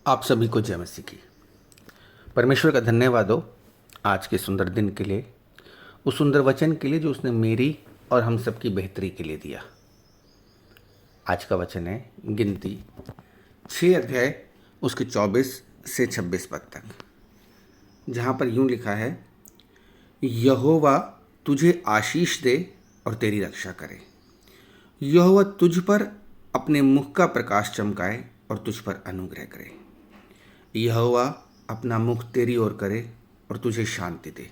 आप सभी को जय मसीह की। परमेश्वर का धन्यवाद हो आज के सुंदर दिन के लिए, उस सुंदर वचन के लिए जो उसने मेरी और हम सबकी बेहतरी के लिए दिया। आज का वचन है गिनती 6 अध्याय उसके 24 से 26 पद तक, जहाँ पर यूं लिखा है, यहोवा तुझे आशीष दे और तेरी रक्षा करे। यहोवा तुझ पर अपने मुख का प्रकाश चमकाए और तुझ पर अनुग्रह करे। यहोवा अपना मुख तेरी ओर करे और तुझे शांति दे।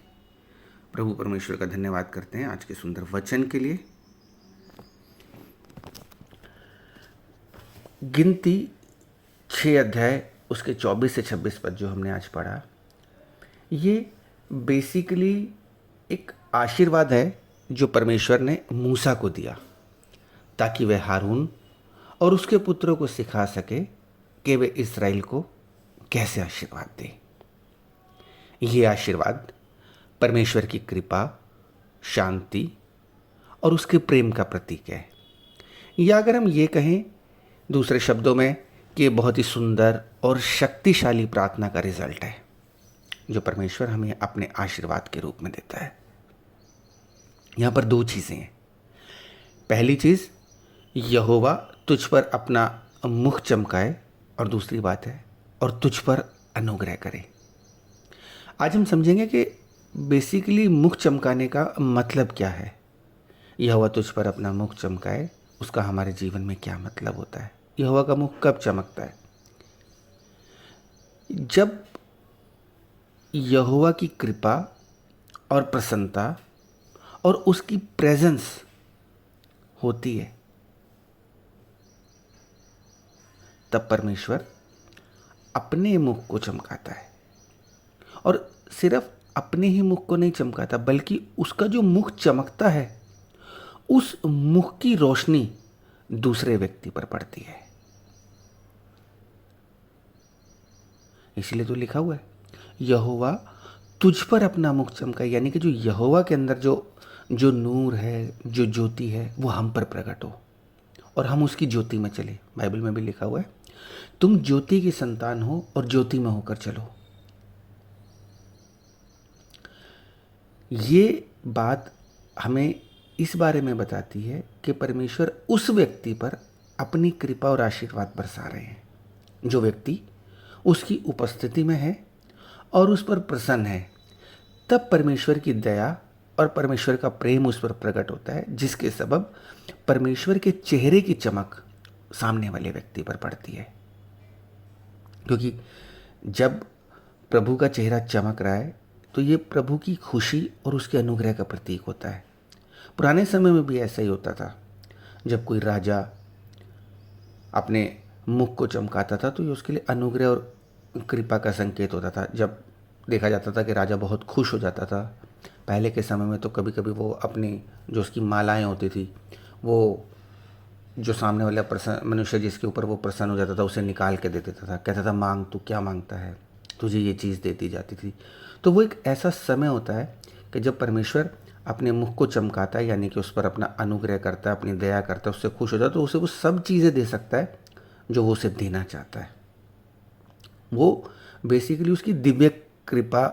प्रभु परमेश्वर का धन्यवाद करते हैं आज के सुंदर वचन के लिए। गिनती 6 अध्याय उसके 24 से 26 पद जो हमने आज पढ़ा, ये बेसिकली एक आशीर्वाद है जो परमेश्वर ने मूसा को दिया ताकि वह हारून और उसके पुत्रों को सिखा सके कि वे इस्राएल को कैसे आशीर्वाद दे। ये आशीर्वाद परमेश्वर की कृपा, शांति और उसके प्रेम का प्रतीक है। या अगर हम ये कहें दूसरे शब्दों में कि ये बहुत ही सुंदर और शक्तिशाली प्रार्थना का रिजल्ट है जो परमेश्वर हमें अपने आशीर्वाद के रूप में देता है। यहाँ पर दो चीज़ें हैं। पहली चीज़, यहोवा तुझ पर अपना मुख चमकाए, और दूसरी बात है और तुझ पर अनुग्रह करे। आज हम समझेंगे कि बेसिकली मुख चमकाने का मतलब क्या है। यहोवा तुझ पर अपना मुख चमकाए, उसका हमारे जीवन में क्या मतलब होता है। यहोवा का मुख कब चमकता है? जब यहोवा की कृपा और प्रसन्नता और उसकी प्रेजेंस होती है, तब परमेश्वर अपने मुख को चमकाता है। और सिर्फ अपने ही मुख को नहीं चमकाता, बल्कि उसका जो मुख चमकता है उस मुख की रोशनी दूसरे व्यक्ति पर पड़ती है। इसलिए तो लिखा हुआ है, यहोवा तुझ पर अपना मुख चमकाए, यानी कि जो यहोवा के अंदर जो जो नूर है, जो ज्योति है, वो हम पर प्रकट हो और हम उसकी ज्योति में चले। बाइबल में भी लिखा हुआ है, तुम ज्योति की संतान हो और ज्योति में होकर चलो। ये बात हमें इस बारे में बताती है कि परमेश्वर उस व्यक्ति पर अपनी कृपा और आशीर्वाद बरसा रहे हैं जो व्यक्ति उसकी उपस्थिति में है और उस पर प्रसन्न है। तब परमेश्वर की दया और परमेश्वर का प्रेम उस पर प्रकट होता है, जिसके सबब परमेश्वर के चेहरे की चमक सामने वाले व्यक्ति पर पड़ती है। क्योंकि जब प्रभु का चेहरा चमक रहा है तो ये प्रभु की खुशी और उसके अनुग्रह का प्रतीक होता है। पुराने समय में भी ऐसा ही होता था। जब कोई राजा अपने मुख को चमकाता था तो ये उसके लिए अनुग्रह और कृपा का संकेत होता था। जब देखा जाता था कि राजा बहुत खुश हो जाता था, पहले के समय में तो कभी कभी वो अपनी जो उसकी मालाएं होती थी, वो जो सामने वाला मनुष्य जिसके ऊपर वो प्रसन्न हो जाता था उसे निकाल के दे देता था। कहता था, मांग, तू क्या मांगता है, तुझे ये चीज़ देती जाती थी। तो वो एक ऐसा समय होता है कि जब परमेश्वर अपने मुख को चमकाता है, यानी कि उस पर अपना अनुग्रह करता है, अपनी दया करता है, उससे खुश होता है, तो उसे वो सब चीज़ें दे सकता है जो वो उसे देना चाहता है। वो बेसिकली उसकी दिव्य कृपा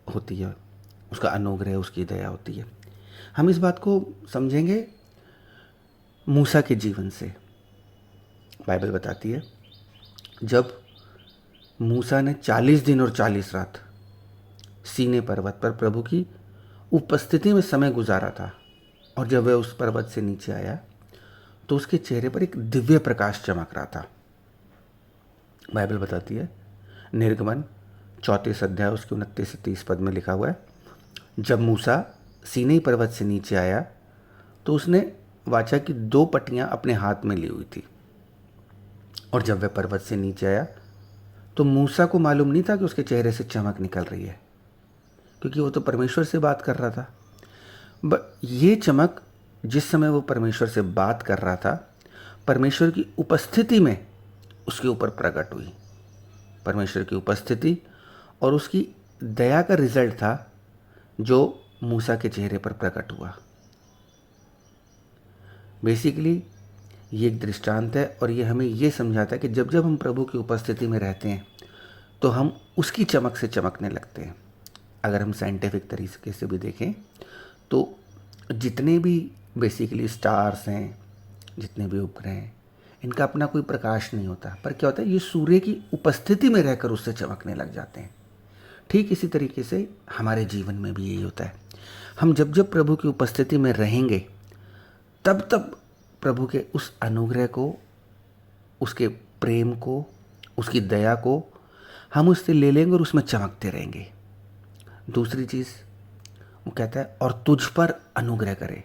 होती है, उसका अनुग्रह, उसकी दया होती है। हम इस बात को समझेंगे मूसा के जीवन से। बाइबल बताती है, जब मूसा ने 40 दिन और 40 रात सीने पर्वत पर प्रभु की उपस्थिति में समय गुजारा था, और जब वह उस पर्वत से नीचे आया तो उसके चेहरे पर एक दिव्य प्रकाश चमक रहा था। बाइबल बताती है, निर्गमन 34 अध्याय उसके 29 से 30 पद में लिखा हुआ है, जब मूसा सीनै पर्वत से नीचे आया तो उसने वाचा की 2 पट्टियां अपने हाथ में ली हुई थी। और जब वह पर्वत से नीचे आया तो मूसा को मालूम नहीं था कि उसके चेहरे से चमक निकल रही है, क्योंकि वो तो परमेश्वर से बात कर रहा था। ये चमक जिस समय वो परमेश्वर से बात कर रहा था, परमेश्वर की उपस्थिति में उसके ऊपर प्रकट हुई। परमेश्वर की उपस्थिति और उसकी दया का रिजल्ट था जो मूसा के चेहरे पर प्रकट हुआ। बेसिकली ये एक दृष्टांत है और ये हमें ये समझाता है कि जब जब हम प्रभु की उपस्थिति में रहते हैं तो हम उसकी चमक से चमकने लगते हैं। अगर हम साइंटिफिक तरीके से भी देखें तो जितने भी बेसिकली स्टार्स हैं, जितने भी उपग्रह हैं, इनका अपना कोई प्रकाश नहीं होता, पर क्या होता है, ये सूर्य की उपस्थिति में रहकर उससे चमकने लग जाते हैं। ठीक इसी तरीके से हमारे जीवन में भी यही होता है। हम जब जब प्रभु की उपस्थिति में रहेंगे तब तब प्रभु के उस अनुग्रह को, उसके प्रेम को, उसकी दया को हम उससे ले लेंगे और उसमें चमकते रहेंगे। दूसरी चीज़ वो कहता है और तुझ पर अनुग्रह करे।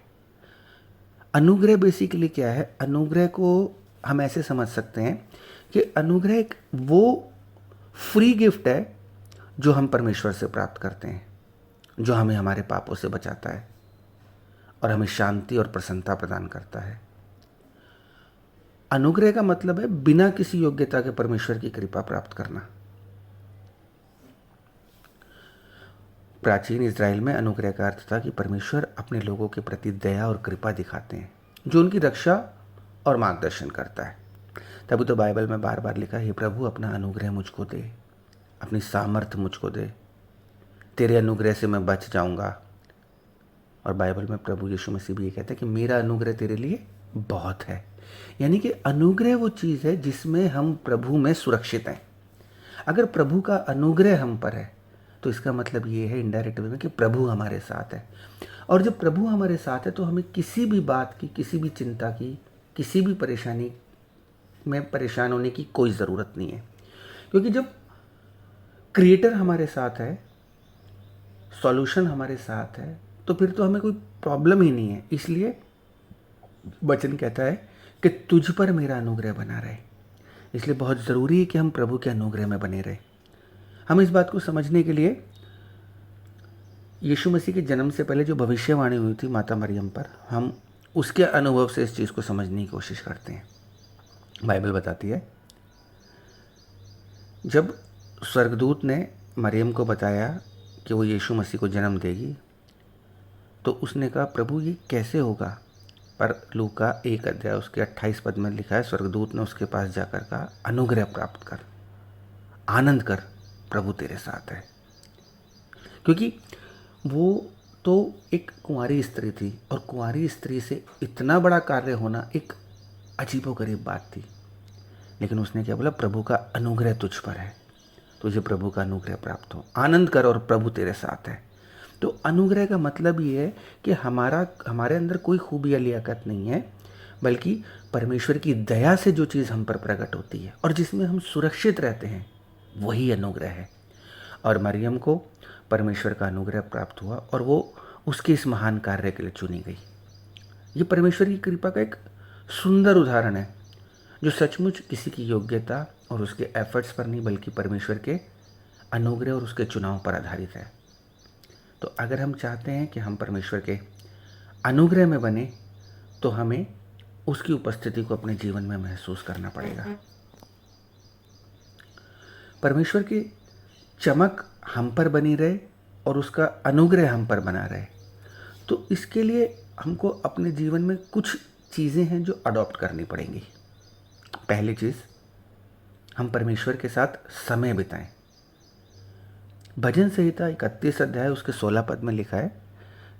अनुग्रह बेसिकली क्या है? अनुग्रह को हम ऐसे समझ सकते हैं कि अनुग्रह एक वो फ्री गिफ्ट है जो हम परमेश्वर से प्राप्त करते हैं, जो हमें हमारे पापों से बचाता है और हमें शांति और प्रसन्नता प्रदान करता है। अनुग्रह का मतलब है बिना किसी योग्यता के परमेश्वर की कृपा प्राप्त करना। प्राचीन इज़राइल में अनुग्रह का अर्थ था कि परमेश्वर अपने लोगों के प्रति दया और कृपा दिखाते हैं, जो उनकी रक्षा और मार्गदर्शन करता है। तभी तो बाइबल में बार बार लिखा है, हे प्रभु अपना अनुग्रह मुझको दे, अपनी सामर्थ्य मुझको दे, तेरे अनुग्रह से मैं बच जाऊंगा। और बाइबल में प्रभु यीशु मसीह भी ये कहता है कि मेरा अनुग्रह तेरे लिए बहुत है। यानी कि अनुग्रह वो चीज़ है जिसमें हम प्रभु में सुरक्षित हैं। अगर प्रभु का अनुग्रह हम पर है तो इसका मतलब ये है इनडायरेक्ट वे में कि प्रभु हमारे साथ है। और जब प्रभु हमारे साथ है तो हमें किसी भी बात की, किसी भी चिंता की, किसी भी परेशानी में परेशान होने की कोई ज़रूरत नहीं है। क्योंकि जब क्रिएटर हमारे साथ है, सॉल्यूशन हमारे साथ है, तो फिर तो हमें कोई प्रॉब्लम ही नहीं है। इसलिए वचन कहता है कि तुझ पर मेरा अनुग्रह बना रहे। इसलिए बहुत ज़रूरी है कि हम प्रभु के अनुग्रह में बने रहें। हम इस बात को समझने के लिए यीशु मसीह के जन्म से पहले जो भविष्यवाणी हुई थी माता मरियम पर, हम उसके अनुभव से इस चीज़ को समझने की कोशिश करते हैं। बाइबल बताती है, जब स्वर्गदूत ने मरियम को बताया कि वो यीशु मसीह को जन्म देगी, तो उसने कहा प्रभु ये कैसे होगा? पर लूका 1 अध्याय उसके 28 पद में लिखा है, स्वर्गदूत ने उसके पास जाकर कहा अनुग्रह प्राप्त कर, आनंद कर, प्रभु तेरे साथ है। क्योंकि वो तो एक कुंवारी स्त्री थी और कुंवारी स्त्री से इतना बड़ा कार्य होना एक अजीबोगरीब बात थी। लेकिन उसने क्या बोला? प्रभु का अनुग्रह तुझ पर है, तुझे प्रभु का अनुग्रह प्राप्त हो, आनंद कर और प्रभु तेरे साथ है। तो अनुग्रह का मतलब ये है कि हमारे अंदर कोई खूबी या लियाकत नहीं है, बल्कि परमेश्वर की दया से जो चीज़ हम पर प्रकट होती है और जिसमें हम सुरक्षित रहते हैं, वही अनुग्रह है। और मरियम को परमेश्वर का अनुग्रह प्राप्त हुआ और वो उसके इस महान कार्य के लिए चुनी गई। ये परमेश्वर की कृपा का एक सुंदर उदाहरण है, जो सचमुच किसी की योग्यता और उसके एफर्ट्स पर नहीं, बल्कि परमेश्वर के अनुग्रह और उसके चुनाव पर आधारित है। तो अगर हम चाहते हैं कि हम परमेश्वर के अनुग्रह में बने, तो हमें उसकी उपस्थिति को अपने जीवन में महसूस करना पड़ेगा। परमेश्वर की चमक हम पर बनी रहे और उसका अनुग्रह हम पर बना रहे, तो इसके लिए हमको अपने जीवन में कुछ चीज़ें हैं जो अडॉप्ट करनी पड़ेंगी। पहली चीज़, हम परमेश्वर के साथ समय बिताएं। भजन संहिता 31 अध्याय उसके 16 पद में लिखा है,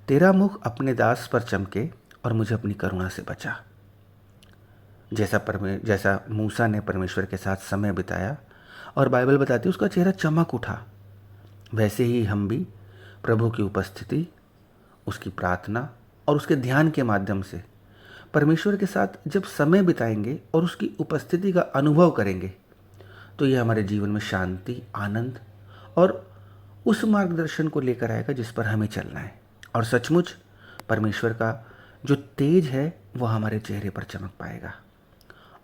तेरा मुख अपने दास पर चमके और मुझे अपनी करुणा से बचा। जैसा मूसा ने परमेश्वर के साथ समय बिताया और बाइबल बताती है उसका चेहरा चमक उठा, वैसे ही हम भी प्रभु की उपस्थिति, उसकी प्रार्थना और उसके ध्यान के माध्यम से परमेश्वर के साथ जब समय बिताएंगे और उसकी उपस्थिति का अनुभव करेंगे, तो यह हमारे जीवन में शांति, आनंद और उस मार्गदर्शन को लेकर आएगा जिस पर हमें चलना है। और सचमुच परमेश्वर का जो तेज है वह हमारे चेहरे पर चमक पाएगा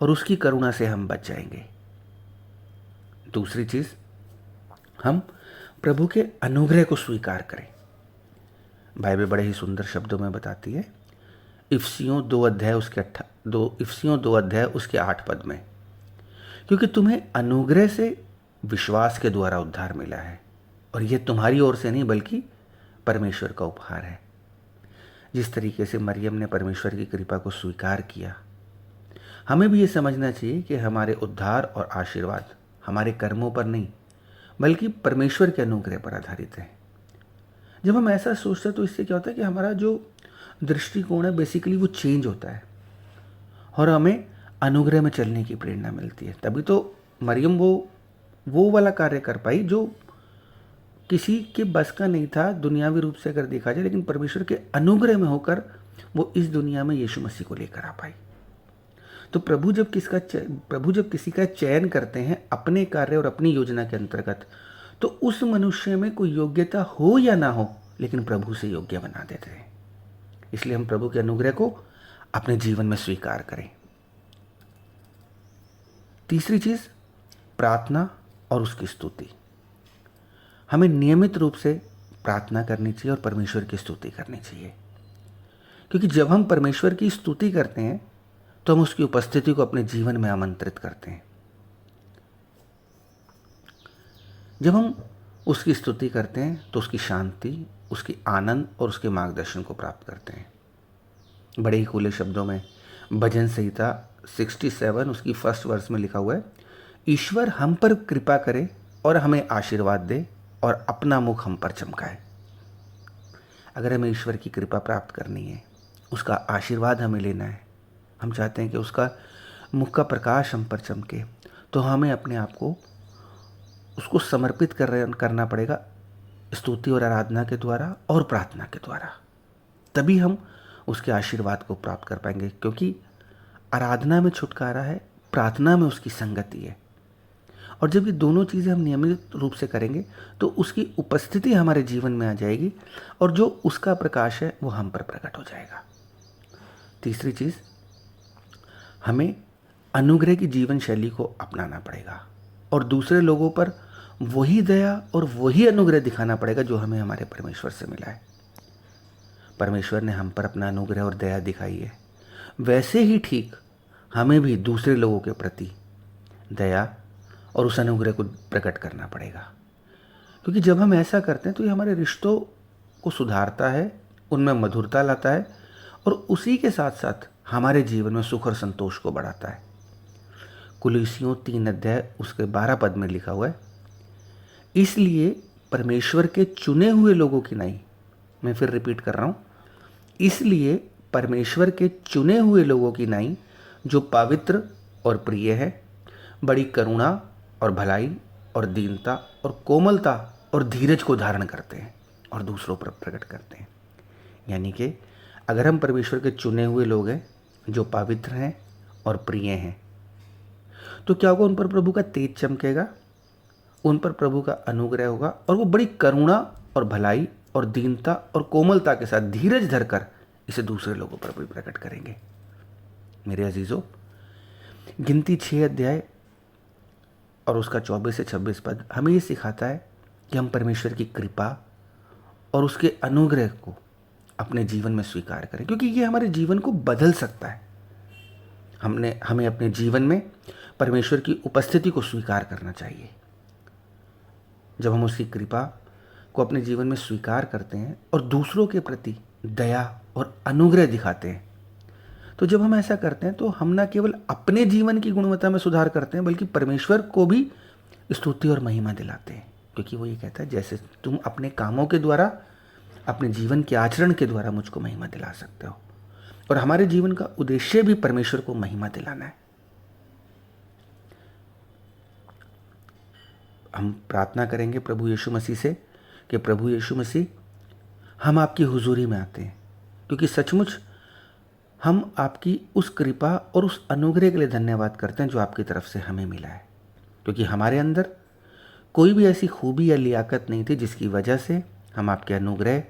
और उसकी करुणा से हम बच जाएंगे। दूसरी चीज़, हम प्रभु के अनुग्रह को स्वीकार करें। बाइबल बड़े ही सुंदर शब्दों में बताती है, इफिसियों 2 अध्याय उसके 8 पद में, क्योंकि तुम्हें अनुग्रह से विश्वास के द्वारा उद्धार मिला है और यह तुम्हारी ओर से नहीं बल्कि परमेश्वर का उपहार है। जिस तरीके से मरियम ने परमेश्वर की कृपा को स्वीकार किया, हमें भी ये समझना चाहिए कि हमारे उद्धार और आशीर्वाद हमारे कर्मों पर नहीं बल्कि परमेश्वर के अनुग्रह पर आधारित है। जब हम ऐसा सोचते हैं तो इससे क्या होता है कि हमारा जो दृष्टिकोण है बेसिकली वो चेंज होता है और हमें अनुग्रह में चलने की प्रेरणा मिलती है। तभी तो मरियम वो वाला कार्य कर पाई जो किसी के बस का नहीं था दुनियावी रूप से अगर देखा जाए, लेकिन परमेश्वर के अनुग्रह में होकर वो इस दुनिया में यीशु मसीह को लेकर आ पाई। तो प्रभु जब किसी का चयन करते हैं अपने कार्य और अपनी योजना के अंतर्गत, तो उस मनुष्य में कोई योग्यता हो या ना हो, लेकिन प्रभु से योग्य बना देते हैं। इसलिए हम प्रभु के अनुग्रह को अपने जीवन में स्वीकार करें। तीसरी चीज, प्रार्थना और उसकी स्तुति। हमें नियमित रूप से प्रार्थना करनी चाहिए और परमेश्वर की स्तुति करनी चाहिए, क्योंकि जब हम परमेश्वर की स्तुति करते हैं तो हम उसकी उपस्थिति को अपने जीवन में आमंत्रित करते हैं। जब हम उसकी स्तुति करते हैं तो उसकी शांति, उसकी आनंद और उसके मार्गदर्शन को प्राप्त करते हैं। बड़े ही खुले शब्दों में भजन संहिता 67 उसकी फर्स्ट वर्स में लिखा हुआ है, ईश्वर हम पर कृपा करे और हमें आशीर्वाद दे और अपना मुख हम पर चमकाए। अगर हमें ईश्वर की कृपा प्राप्त करनी है, उसका आशीर्वाद हमें लेना है, हम चाहते हैं कि उसका मुख का प्रकाश हम पर चमके, तो हमें अपने आप को उसको समर्पित करना पड़ेगा स्तुति और आराधना के द्वारा और प्रार्थना के द्वारा। तभी हम उसके आशीर्वाद को प्राप्त कर पाएंगे, क्योंकि आराधना में छुटकारा है, प्रार्थना में उसकी संगति है। और जब ये दोनों चीज़ें हम नियमित रूप से करेंगे तो उसकी उपस्थिति हमारे जीवन में आ जाएगी और जो उसका प्रकाश है वो हम पर प्रकट हो जाएगा। तीसरी चीज़, हमें अनुग्रह की जीवन शैली को अपनाना पड़ेगा और दूसरे लोगों पर वही दया और वही अनुग्रह दिखाना पड़ेगा जो हमें हमारे परमेश्वर से मिला है। परमेश्वर ने हम पर अपना अनुग्रह और दया दिखाई है, वैसे ही ठीक हमें भी दूसरे लोगों के प्रति दया और उस अनुग्रह को प्रकट करना पड़ेगा, क्योंकि जब हम ऐसा करते हैं तो ये हमारे रिश्तों को सुधारता है, उनमें मधुरता लाता है और उसी के साथ साथ हमारे जीवन में सुख और संतोष को बढ़ाता है। कुलुस्सियों 3 अध्याय उसके 12 पद में लिखा हुआ है, इसलिए परमेश्वर के चुने हुए लोगों की नहीं, मैं फिर रिपीट कर रहा हूँ, इसलिए परमेश्वर के चुने हुए लोगों की नहीं जो पवित्र और प्रिय है, बड़ी करुणा और भलाई और दीनता और कोमलता और धीरज को धारण करते हैं और दूसरों पर प्रकट करते हैं। यानी कि अगर हम परमेश्वर के चुने हुए लोग हैं जो पवित्र हैं और प्रिय हैं, तो क्या होगा, उन पर प्रभु का तेज चमकेगा, उन पर प्रभु का अनुग्रह होगा और वो बड़ी करुणा और भलाई और दीनता और कोमलता के साथ धीरज धरकर इसे दूसरे लोगों पर भी प्रकट करेंगे। मेरे अजीजों, गिनती 6 अध्याय और उसका 24 से 26 पद हमें ये सिखाता है कि हम परमेश्वर की कृपा और उसके अनुग्रह को अपने जीवन में स्वीकार करें, क्योंकि ये हमारे जीवन को बदल सकता है। हमें अपने जीवन में परमेश्वर की उपस्थिति को स्वीकार करना चाहिए। जब हम उसकी कृपा को अपने जीवन में स्वीकार करते हैं और दूसरों के प्रति दया और अनुग्रह दिखाते हैं, तो जब हम ऐसा करते हैं तो हम न केवल अपने जीवन की गुणवत्ता में सुधार करते हैं बल्कि परमेश्वर को भी स्तुति और महिमा दिलाते हैं, क्योंकि वो ये कहता है जैसे तुम अपने कामों के द्वारा, अपने जीवन के आचरण के द्वारा मुझको महिमा दिला सकते हो। और हमारे जीवन का उद्देश्य भी परमेश्वर को महिमा दिलाना है। हम प्रार्थना करेंगे प्रभु यीशु मसीह से कि प्रभु यीशु मसीह, हम आपकी हुजूरी में आते हैं, क्योंकि सचमुच हम आपकी उस कृपा और उस अनुग्रह के लिए धन्यवाद करते हैं जो आपकी तरफ से हमें मिला है, क्योंकि हमारे अंदर कोई भी ऐसी खूबी या लियाकत नहीं थी जिसकी वजह से हम आपके अनुग्रह,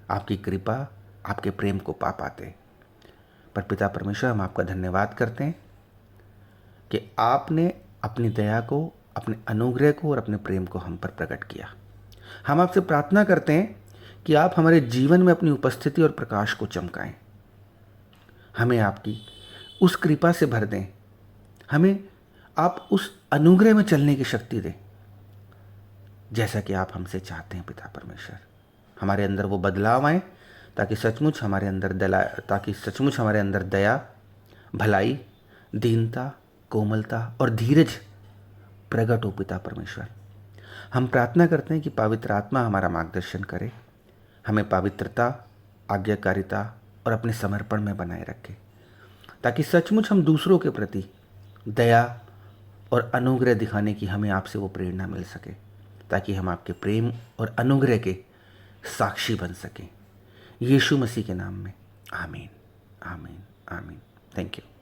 आपकी कृपा, आपके प्रेम को पा पाते। पर पिता परमेश्वर, हम आपका धन्यवाद करते हैं कि आपने अपनी दया को, अपने अनुग्रह को और अपने प्रेम को हम पर प्रकट किया। हम आपसे प्रार्थना करते हैं कि आप हमारे जीवन में अपनी उपस्थिति और प्रकाश को चमकाएं, हमें आपकी उस कृपा से भर दें, हमें आप उस अनुग्रह में चलने की शक्ति दें जैसा कि आप हमसे चाहते हैं। पिता परमेश्वर, हमारे अंदर वो बदलाव आए ताकि सचमुच हमारे अंदर दया, भलाई, दीनता, कोमलता और धीरज प्रकट हो पिता परमेश्वर। हम प्रार्थना करते हैं कि पवित्र आत्मा हमारा मार्गदर्शन करे, हमें पवित्रता, आज्ञाकारिता और अपने समर्पण में बनाए रखे, ताकि सचमुच हम दूसरों के प्रति दया और अनुग्रह दिखाने की हमें आपसे वो प्रेरणा मिल सके, ताकि हम आपके प्रेम और अनुग्रह के साक्षी बन सकें। यीशु मसीह के नाम में आमीन, आमीन, आमीन। Thank you.